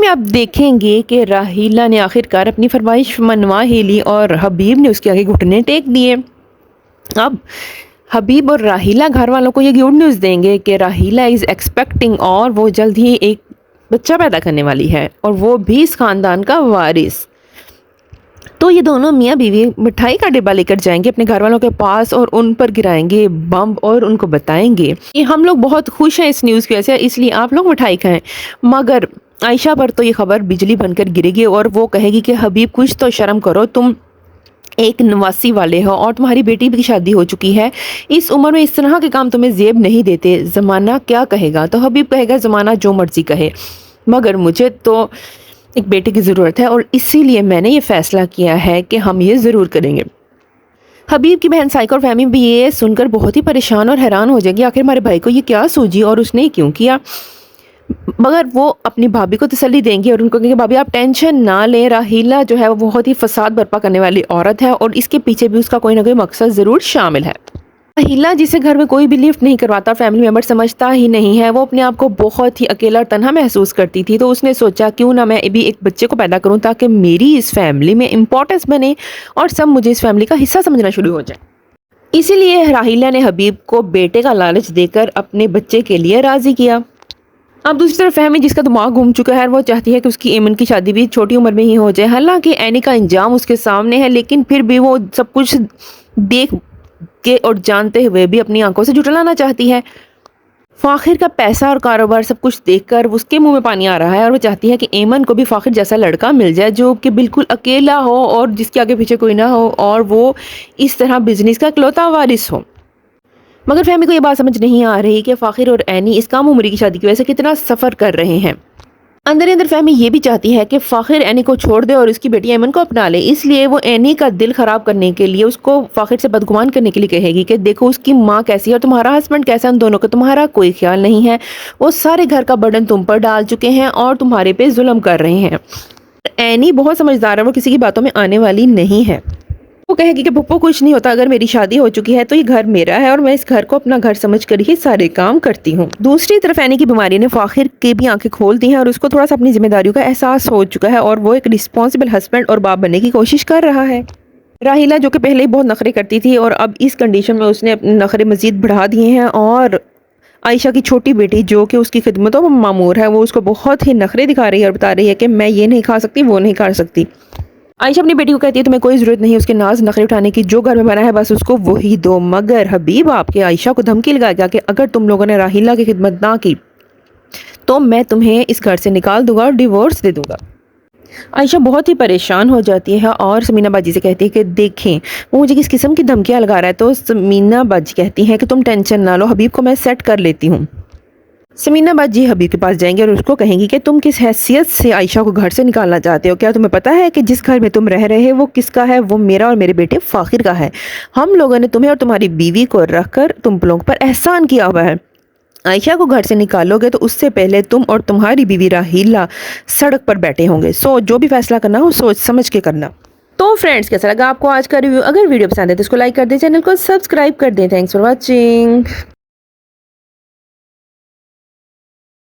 میں آپ دیکھیں گے کہ راحیلہ نے آخرکار اپنی فرمائش منوا ہی لی اور حبیب نے اس کے آگے گھٹنے ٹیک دیے۔ اب حبیب اور راحیلہ گھر والوں کو یہ گڈ نیوز دیں گے کہ راحیلہ از ایکسپیکٹنگ اور وہ جلد ہی ایک بچہ پیدا کرنے والی ہے اور وہ بھی اس خاندان کا وارث۔ تو یہ دونوں میاں بیوی مٹھائی کا ڈبہ لے کر جائیں گے اپنے گھر والوں کے پاس اور ان پر گرائیں گے بم اور ان کو بتائیں گے کہ ہم لوگ بہت خوش ہیں اس نیوز کی وجہ سے، اس لیے آپ لوگ مٹھائی کھائیں۔ مگر عائشہ پر تو یہ خبر بجلی بن کر گرے گی اور وہ کہے گی کہ حبیب کچھ تو شرم کرو، تم ایک نواسی والے ہو اور تمہاری بیٹی کی شادی ہو چکی ہے، اس عمر میں اس طرح کے کام تمہیں زیب نہیں دیتے، زمانہ کیا کہے گا؟ تو حبیب کہے گا زمانہ جو مرضی کہے، مگر مجھے تو ایک بیٹے کی ضرورت ہے اور اسی لیے میں نے یہ فیصلہ کیا ہے کہ ہم یہ ضرور کریں گے۔ حبیب کی بہن سائیکہ اور فہمی بھی یہ سن کر بہت ہی پریشان اور حیران ہو جائے گی، آخر ہمارے بھائی کو یہ کیا سوجی اور اس نے کیوں کیا؟ مگر وہ اپنی بھابھی کو تسلی دیں گی اور ان کو کہیں گے بھابھی آپ ٹینشن نہ لیں، راحیلہ جو ہے وہ بہت ہی فساد برپا کرنے والی عورت ہے اور اس کے پیچھے بھی اس کا کوئی نہ کوئی مقصد ضرور شامل ہے۔ راحیلہ جسے گھر میں کوئی بھی لفٹ نہیں کرواتا، فیملی ممبر سمجھتا ہی نہیں ہے، وہ اپنے آپ کو بہت ہی اکیلا اور تنہا محسوس کرتی تھی، تو اس نے سوچا کیوں نہ میں بھی ایک بچے کو پیدا کروں تاکہ میری اس فیملی میں امپورٹنس بنے اور سب مجھے اس فیملی کا حصہ سمجھنا شروع ہو جائے۔ اسی لیے راحیلہ نے حبیب کو بیٹے کا لالچ دے کر اپنے بچے کے لیے راضی کیا۔ اب دوسری طرف فہمی جس کا دماغ گھوم چکا ہے، وہ چاہتی ہے کہ اس کی ایمن کی شادی بھی چھوٹی عمر میں ہی ہو جائے، حالانکہ اینی کا انجام اس کے سامنے ہے، لیکن پھر بھی وہ سب کچھ دیکھ کے اور جانتے ہوئے بھی اپنی آنکھوں سے جھٹلانا چاہتی ہے۔ فاخر کا پیسہ اور کاروبار سب کچھ دیکھ کر اس کے منہ میں پانی آ رہا ہے اور وہ چاہتی ہے کہ ایمن کو بھی فاخر جیسا لڑکا مل جائے جو کہ بالکل اکیلا ہو اور جس کے آگے پیچھے کوئی نہ ہو اور وہ اس طرح بزنس کا اکلوتا وارث ہو۔ مگر فہمی کو یہ بات سمجھ نہیں آ رہی کہ فاخر اور اینی اس کم عمری کی شادی کی وجہ سے کتنا سفر کر رہے ہیں۔ اندر اندر فہمی یہ بھی چاہتی ہے کہ فاخر اینی کو چھوڑ دے اور اس کی بیٹی ایمن کو اپنا لے، اس لیے وہ اینی کا دل خراب کرنے کے لیے اس کو فاخر سے بدگمان کرنے کے لیے کہے گی کہ دیکھو اس کی ماں کیسی ہے اور تمہارا ہسبینڈ کیسا ہے، ان دونوں کا تمہارا کوئی خیال نہیں ہے، وہ سارے گھر کا برڈن تم پر ڈال چکے ہیں اور تمہارے پہ ظلم کر رہے ہیں۔ اینی بہت سمجھدار ہے، وہ کسی کی باتوں میں آنے والی نہیں ہے۔ وہ کہے گی کہ پھپھو کچھ نہیں ہوتا، اگر میری شادی ہو چکی ہے تو یہ گھر میرا ہے اور میں اس گھر کو اپنا گھر سمجھ کر ہی سارے کام کرتی ہوں۔ دوسری طرف اینی کی بیماری نے فاخر کی بھی آنکھیں کھول دی ہیں اور اس کو تھوڑا سا اپنی ذمہ داریوں کا احساس ہو چکا ہے اور وہ ایک رسپانسبل ہسبینڈ اور باپ بننے کی کوشش کر رہا ہے۔ راحیلہ جو کہ پہلے ہی بہت نخرے کرتی تھی اور اب اس کنڈیشن میں اس نے اپنے نخرے مزید بڑھا دیے ہیں، اور عائشہ کی چھوٹی بیٹی جو کہ اس کی خدمتوں میں مامور ہے، وہ اس کو بہت ہی نخرے دکھا رہی ہے اور بتا رہی ہے کہ میں یہ نہیں کھا سکتی، وہ نہیں کھا سکتی۔ عائشہ اپنی بیٹی کو کہتی ہے تمہیں کوئی ضرورت نہیں اس کے ناز نخرے اٹھانے کی، جو گھر میں بنا ہے بس اس کو وہی دو۔ مگر حبیب آپ کے عائشہ کو دھمکی لگائے گا کہ اگر تم لوگوں نے راحیلہ کی خدمت نہ کی تو میں تمہیں اس گھر سے نکال دوں گا اور ڈیورس دے دوں گا۔ عائشہ بہت ہی پریشان ہو جاتی ہے اور سمینہ باجی سے کہتی ہے کہ دیکھیں وہ مجھے کس قسم کی دھمکیاں لگا رہا ہے، تو سمینہ باجی کہتی ہیں کہ تم ٹینشن نہ لو، حبیب کو میں سیٹ کر لیتی ہوں۔ سمینہ باجی حبیب کے پاس جائیں گے اور اس کو کہیں گی کہ تم کس حیثیت سے عائشہ کو گھر سے نکالنا چاہتے ہو؟ کیا تمہیں پتہ ہے کہ جس گھر میں تم رہ رہے وہ کس کا ہے؟ وہ میرا اور میرے بیٹے فاخر کا ہے۔ ہم لوگوں نے تمہیں اور تمہاری بیوی کو رکھ کر تم لوگوں پر احسان کیا ہوا ہے۔ عائشہ کو گھر سے نکالو گے تو اس سے پہلے تم اور تمہاری بیوی راحیلہ سڑک پر بیٹھے ہوں گے، سو جو بھی فیصلہ کرنا ہو سوچ سمجھ کے کرنا۔ تو فرینڈز کیسا لگا آپ کو آج کا ریویو؟ اگر ویڈیو پسند ہے تو اس کو لائک کر دیں، چینل کو سبسکرائب کر دیں۔ Thanks for watching.